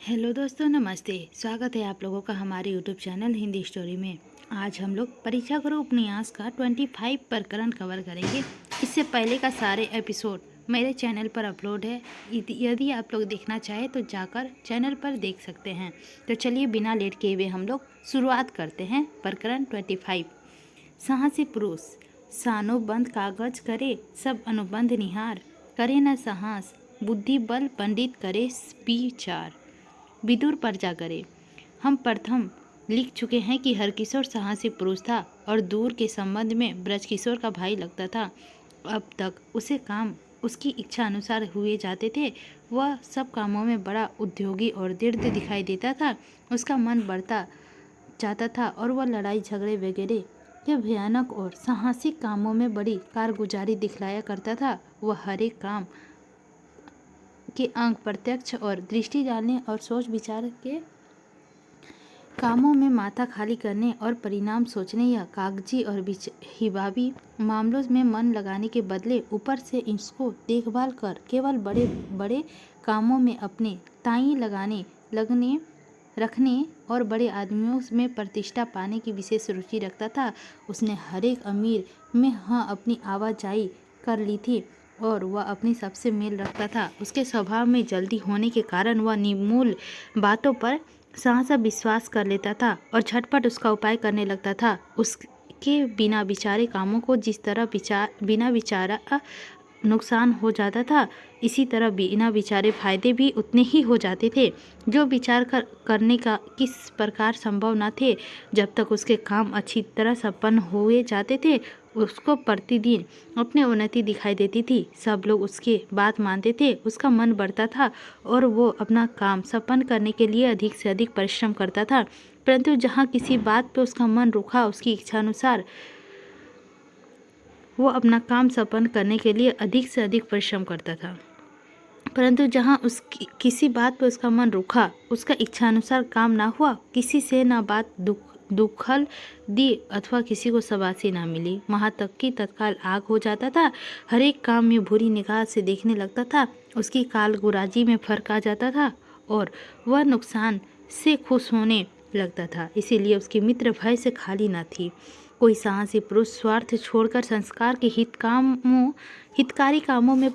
Hello दोस्तों, नमस्ते। स्वागत है आप लोगों का हमारे यूट्यूब चैनल हिंदी स्टोरी में। आज हम लोग परीक्षा गुरु उपन्यास का 25 प्रकरण कवर करेंगे। इससे पहले का सारे एपिसोड मेरे चैनल पर अपलोड है। यदि आप लोग देखना चाहें तो जाकर चैनल पर देख सकते हैं। तो चलिए बिना लेट किए हुए हम लोग शुरुआत करते हैं। प्रकरण 25। साहसी पुरुष। सानो बंद कागज करे सब अनुबंध निहार, करे न साहस बुद्धि बल पंडित करे विचार, विदुर पर्जा करे। हम प्रथम लिख चुके हैं कि हरकिशोर साहसी पुरुष था और दूर के संबंध में ब्रजकिशोर का भाई लगता था। अब तक उसे काम उसकी इच्छा अनुसार हुए जाते थे। वह सब कामों में बड़ा उद्योगी और दृढ़ दिखाई देता था। उसका मन बढ़ता जाता था और वह लड़ाई झगड़े वगैरह के भयानक और साहसिक कामों में बड़ी कारगुजारी दिखलाया करता था। वह हर एक काम के अंक प्रत्यक्ष और दृष्टि डालने और सोच विचार के कामों में माथा खाली करने और परिणाम सोचने या कागजी और हिसाबी मामलों में मन लगाने के बदले ऊपर से इसको देखभाल कर केवल बड़े बड़े कामों में अपने ताई लगने रखने और बड़े आदमियों में प्रतिष्ठा पाने की विशेष रुचि रखता था। उसने हर एक अमीर में अपनी आवाजाही कर ली थी और वह अपनी सबसे मेल रखता था। उसके स्वभाव में जल्दी होने के कारण वह निमूल बातों पर सहसा विश्वास कर लेता था और झटपट उसका उपाय करने लगता था। उसके बिना विचारे कामों को जिस तरह बिना विचारा नुकसान हो जाता था, इसी तरह बिना विचारे फायदे भी उतने ही हो जाते थे जो विचार करने का किस प्रकार संभव न थे। जब तक उसके काम अच्छी तरह संपन्न हुए जाते थे, उसको प्रतिदिन अपनी उन्नति दिखाई देती थी। सब लोग उसकी बात मानते थे। उसका मन बढ़ता था और वो अपना काम संपन्न करने के लिए अधिक से अधिक परिश्रम करता था। परंतु जहाँ किसी बात पर उसका मन रुका, उसकी इच्छा अनुसार वो अपना काम संपन्न करने के लिए अधिक से अधिक परिश्रम करता था। परंतु जहाँ उसकी किसी बात पर उसका मन रुका, उसका इच्छा अनुसार काम ना हुआ, किसी से ना बात दुखल दी अथवा किसी को शाबाशी ना मिली, वहाँ तक कि तत्काल आग हो जाता था। हर एक काम में बुरी निगाह से देखने लगता था। उसकी कालगुराजी में फर्क आ जाता था और वह नुकसान से खुश होने लगता था। इसीलिए उसकी मित्र भय से खाली न थी। कोई साहसी पुरुष स्वार्थ छोड़कर संस्कार के हितकारी कामों में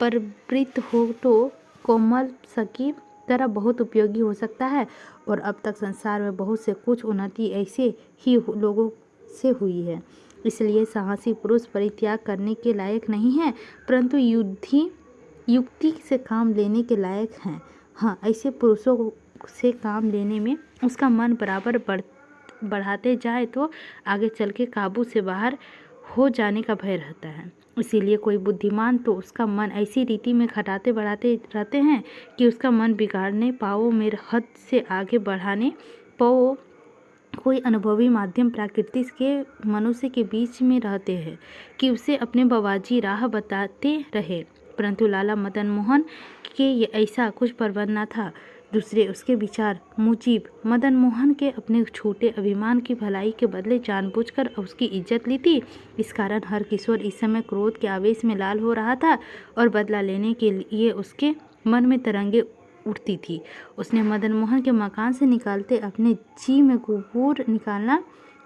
प्रवृत्त हो तो कोमल की तरह बहुत उपयोगी हो सकता है। और अब तक संसार में बहुत से कुछ उन्नति ऐसे ही लोगों से हुई है। इसलिए साहसी पुरुष परित्याग करने के लायक नहीं है, परंतु युक्ति से काम लेने के लायक हैं। हाँ, ऐसे पुरुषों से काम लेने में उसका मन बराबर बढ़ाते जाए तो आगे चल के काबू से बाहर हो जाने का भय रहता है। इसीलिए कोई बुद्धिमान तो उसका मन ऐसी रीति में घटाते बढ़ाते रहते हैं कि उसका मन बिगाड़ने पाओ में हद से आगे बढ़ाने पाओ। कोई अनुभवी माध्यम प्रकृति के मनुष्य के बीच में रहते हैं कि उसे अपने बवाजी राह बताते रहे। परंतु लाला मदन मोहन के ये ऐसा कुछ प्रबंध न था। दूसरे उसके विचार मुजीब मदन मोहन के अपने छोटे अभिमान की भलाई के बदले जानबूझकर उसकी इज्जत ली थी। इस कारण हरकिशोर इस समय क्रोध के आवेश में लाल हो रहा था और बदला लेने के लिए उसके मन में तरंगे उठती थी। उसने मदन मोहन के मकान से निकालते अपने जी में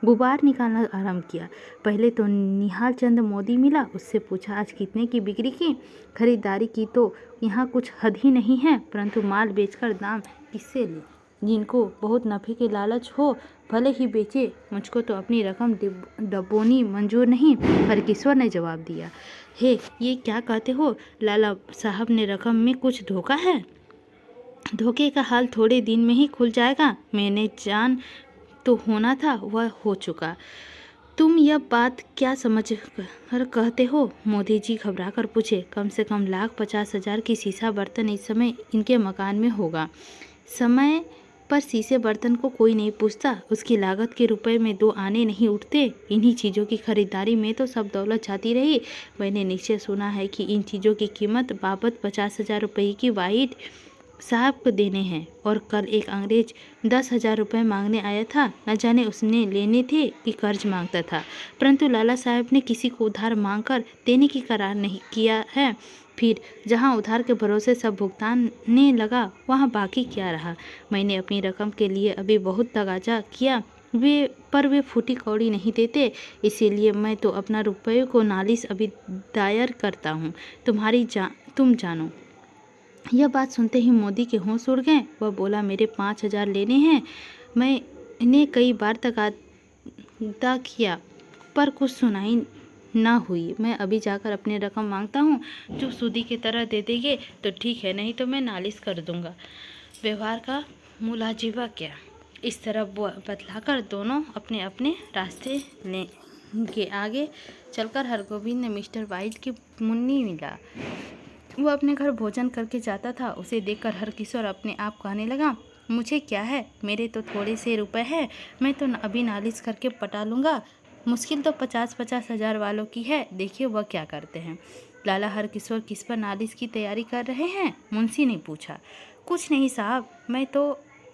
गुबार निकालना आरंभ किया। पहले तो निहाल चंद मोदी मिला। उससे पूछा, आज कितने की बिक्री की? खरीदारी की तो यहाँ कुछ हद ही नहीं है, परंतु माल बेचकर दाम किससे ले? जिनको बहुत नफ़े के लालच हो भले ही बेचे, मुझको तो अपनी रकम डबोनी मंजूर नहीं। हरकिशोर ने जवाब दिया, हे ये क्या कहते हो लाला साहब ने रकम में कुछ धोखा है? धोखे का हाल थोड़े दिन में ही खुल जाएगा। मैंने जान तो होना था, वह हो चुका। तुम यह बात क्या समझ कर कहते हो? मोदी जी घबरा कर पूछे। कम से कम 1,50,000 की शीशा बर्तन इस समय इनके मकान में होगा। समय पर शीशे बर्तन को कोई नहीं पूछता। उसकी लागत के रुपए में 2 आने नहीं उठते। इन्हीं चीज़ों की खरीदारी में तो सब दौलत जाती रही। मैंने नीचे सुना है कि इन चीज़ों की कीमत बाबत 50,000 रुपये की वाहिद साहब को देने हैं और कल एक अंग्रेज 10,000 रुपये मांगने आया था। न जाने उसने लेने थे कि कर्ज मांगता था, परंतु लाला साहब ने किसी को उधार मांगकर देने की करार नहीं किया है। फिर जहां उधार के भरोसे सब भुगतानने लगा, वहां बाकी क्या रहा। मैंने अपनी रकम के लिए अभी बहुत तगाजा किया, वे फूटी कौड़ी नहीं देते, इसीलिए मैं तो अपना रुपये को नालिश अभी दायर करता हूँ। तुम जानो। यह बात सुनते ही मोदी के होश उड़ गए। वह बोला, मेरे 5,000 लेने हैं। मैंने कई बार तकादा किया पर कुछ सुनाई ना हुई। मैं अभी जाकर अपनी रकम मांगता हूँ, जो सूदी की तरह दे देंगे तो ठीक है, नहीं तो मैं नालिश कर दूंगा। व्यवहार का मुलाजिबा क्या। इस तरह बतलाकर दोनों अपने अपने रास्ते के आगे चलकर हरगोविंद ने मिस्टर वाइट की मुन्नी मिला। वो अपने घर भोजन करके जाता था। उसे देखकर हरकिशोर अपने आप कहने लगा, मुझे क्या है, मेरे तो थोड़े से रुपए हैं, मैं तो अभी नालिश करके पटा लूँगा। मुश्किल तो 50-50 हज़ार वालों की है, देखिए वह क्या करते हैं। लाला हरकिशोर किस पर नालिश की तैयारी कर रहे हैं, मुंशी ने पूछा। कुछ नहीं साहब,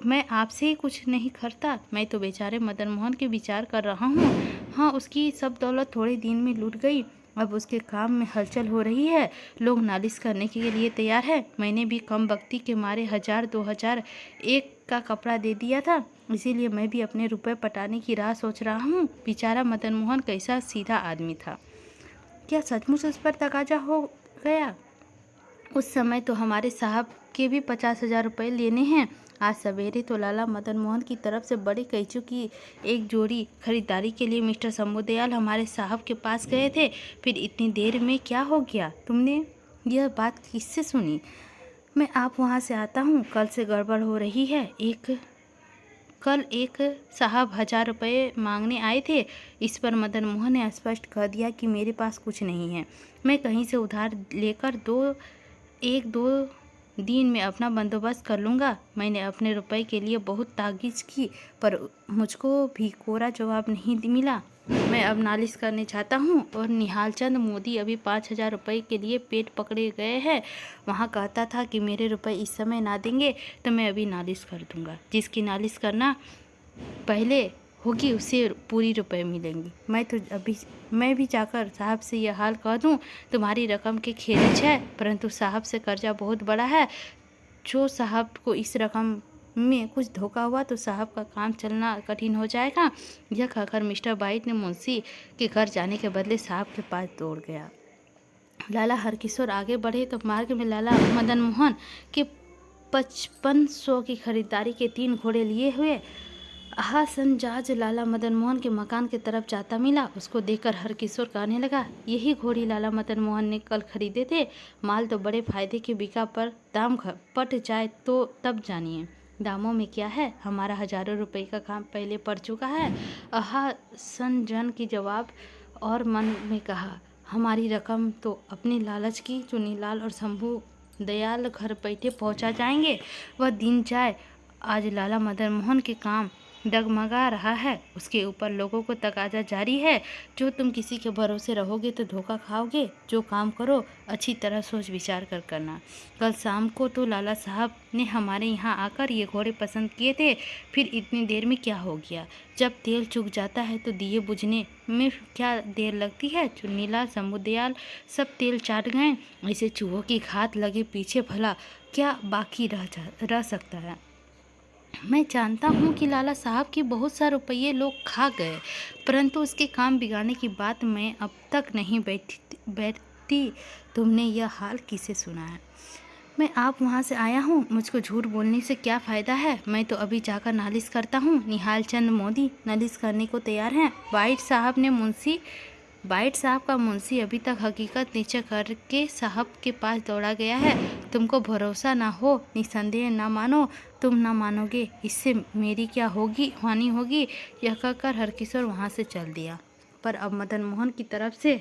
मैं आपसे ही कुछ नहीं करता, मैं तो बेचारे मदन मोहन के विचार कर रहा हूँ। हाँ, उसकी सब दौलत थोड़े दिन में लूट गई, अब उसके काम में हलचल हो रही है, लोग नालिश करने के लिए तैयार है। मैंने भी कम बख्ती के मारे 1,000-2,000 एक का कपड़ा दे दिया था, इसीलिए मैं भी अपने रुपए पटाने की राह सोच रहा हूँ। बेचारा मदन मोहन कैसा सीधा आदमी था, क्या सचमुच उस पर तकाजा हो गया। उस समय तो हमारे साहब के भी 50,000 रुपये लेने हैं। आज सवेरे तो लाला मदन मोहन की तरफ से बड़े कैंचों की एक जोड़ी खरीदारी के लिए मिस्टर शंभुदयाल हमारे साहब के पास गए थे। फिर इतनी देर में क्या हो गया, तुमने यह बात किससे सुनी। मैं आप वहाँ से आता हूँ, कल से गड़बड़ हो रही है। कल एक साहब 1,000 रुपये मांगने आए थे। इस पर मदन मोहन ने स्पष्ट कह दिया कि मेरे पास कुछ नहीं है, मैं कहीं से उधार लेकर 1-2 दिन में अपना बंदोबस्त कर लूँगा। मैंने अपने रुपए के लिए बहुत ताकीद की, पर मुझको भी कोरा जवाब नहीं मिला। मैं अब नालिश करने चाहता हूँ और निहालचंद मोदी अभी 5,000 रुपये के लिए पेट पकड़े गए हैं। वहाँ कहता था कि मेरे रुपए इस समय ना देंगे तो मैं अभी नालिश कर दूँगा। जिसकी नालिश करना पहले होगी उसे पूरी रुपए मिलेंगी। मैं भी जाकर साहब से यह हाल कह दूं, तुम्हारी रकम के खेरिज है, परंतु साहब से कर्जा बहुत बड़ा है। जो साहब को इस रकम में कुछ धोखा हुआ तो साहब का काम चलना कठिन हो जाएगा। यह कहकर मिस्टर वाइट ने मुंशी के घर जाने के बदले साहब के पास दौड़ गया। लाला हरकिशोर आगे बढ़े तो मार्ग में लाला मदन मोहन के 5500 की खरीदारी के 3 घोड़े लिए हुए हासनजाज लाला मदन मोहन के मकान की तरफ जाता मिला। उसको देखकर हरकिशोर कहने लगा, यही घोड़ी लाला मदन मोहन ने कल खरीदे थे। माल तो बड़े फायदे के बिका, पर दाम पट जाए तो तब जानिए। दामों में क्या है, हमारा 1,000 रुपये का काम पहले पड़ चुका है। हासनजान की जवाब और मन में कहा, हमारी रकम तो अपनी लालच की चुनीलाल और शंभू दयाल घर बैठे पहुंचा जाएंगे। वह दिन जाए, आज लाला मदन मोहन के काम डगमगा रहा है, उसके ऊपर लोगों को तकाजा जारी है। जो तुम किसी के भरोसे रहोगे तो धोखा खाओगे। जो काम करो अच्छी तरह सोच विचार कर करना। कल शाम को तो लाला साहब ने हमारे यहाँ आकर ये घोड़े पसंद किए थे, फिर इतनी देर में क्या हो गया। जब तेल चुक जाता है तो दिए बुझने में क्या देर लगती है। चुन्नीलाल शंभुदयाल सब तेल चाट गए। ऐसे चूहों की घात लगे पीछे भला क्या बाकी रह सकता है। मैं जानता हूँ कि लाला साहब के बहुत सारे रुपये लोग खा गए, परंतु उसके काम बिगाड़ने की बात मैं अब तक नहीं बैठती। तुमने यह हाल किसे सुना है। मैं आप वहाँ से आया हूँ, मुझको झूठ बोलने से क्या फ़ायदा है। मैं तो अभी जाकर नालिश करता हूँ। निहालचंद मोदी नालिश करने को तैयार हैं। वाइट साहब का मुंशी अभी तक हकीकत नीचे करके साहब के पास दौड़ा गया है। तुमको भरोसा ना हो, निसंदेह ना मानो, तुम ना मानोगे, इससे मेरी क्या हानि होगी। यह कहकर हरकिशोर वहाँ से चल दिया। पर अब मदन मोहन की तरफ से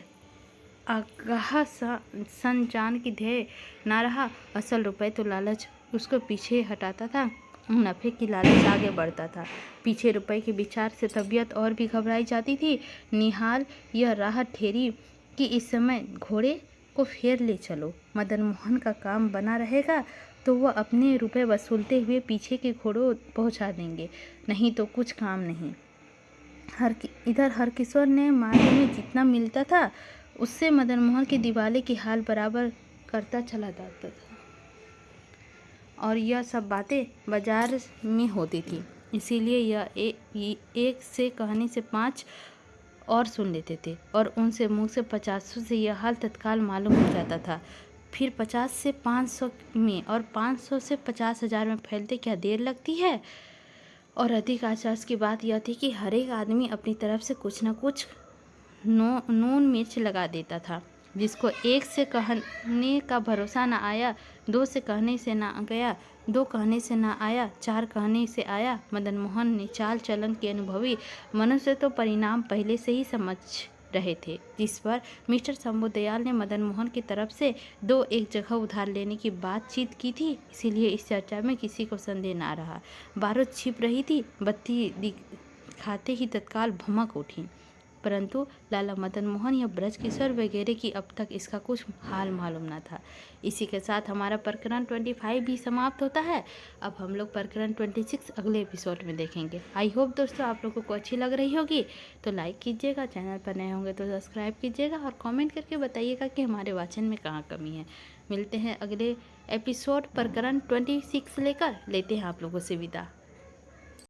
आगाह संजान की ध्येय ना रहा। असल रुपए तो लालच उसको पीछे हटाता था, नफ़े की लालच आगे बढ़ता था। पीछे रुपए के विचार से तबीयत और भी घबराई जाती थी। निहाल यह राह ठेरी कि इस समय घोड़े को फेर ले चलो, मदन मोहन का काम बना रहेगा तो वह अपने रुपए वसूलते हुए पीछे के घोड़ों पहुंचा देंगे, नहीं तो कुछ काम नहीं। इधर हरकिशोर ने मार्ग में जितना मिलता था उससे मदन मोहन के दिवाले की हाल बराबर करता चला जाता था। और यह सब बातें बाजार में होती थी, इसीलिए यह एक से कहने से 5 और सुन लेते थे और उनसे मुंह से 50 से यह हाल तत्काल मालूम हो जाता था। फिर 50 से 500 में और 500 से 50,000 में फैलते क्या देर लगती है। और अधिक आश्चर्य की बात यह थी कि हर एक आदमी अपनी तरफ से कुछ न कुछ नून मिर्च लगा देता था। जिसको 1 से कहने का भरोसा न आया, 2 से कहने से ना गया, 2 कहने से ना आया, 4 कहने से आया। मदन मोहन ने चाल चलन के अनुभवी मनुष्य तो परिणाम पहले से ही समझ रहे थे, जिस पर मिस्टर शंभुदयाल ने मदन मोहन की तरफ से 2 एक जगह उधार लेने की बातचीत की थी। इसीलिए इस चर्चा में किसी को संदेह ना रहा। बारूद छिप रही थी, बत्ती दिखाते ही तत्काल भमक उठी। परंतु लाला मदन मोहन या ब्रजकिशोर वगैरह की अब तक इसका कुछ हाल मालूम न था। इसी के साथ हमारा प्रकरण 25 भी समाप्त होता है। अब हम लोग प्रकरण 26 अगले एपिसोड में देखेंगे। आई होप दोस्तों आप लोगों को अच्छी लग रही होगी, तो लाइक कीजिएगा, चैनल पर नए होंगे तो सब्सक्राइब कीजिएगा और कमेंट करके बताइएगा कि हमारे वाचन में कहाँ कमी है। मिलते हैं अगले एपिसोड प्रकरण 26 लेकर। लेते हैं आप लोगों से विदा।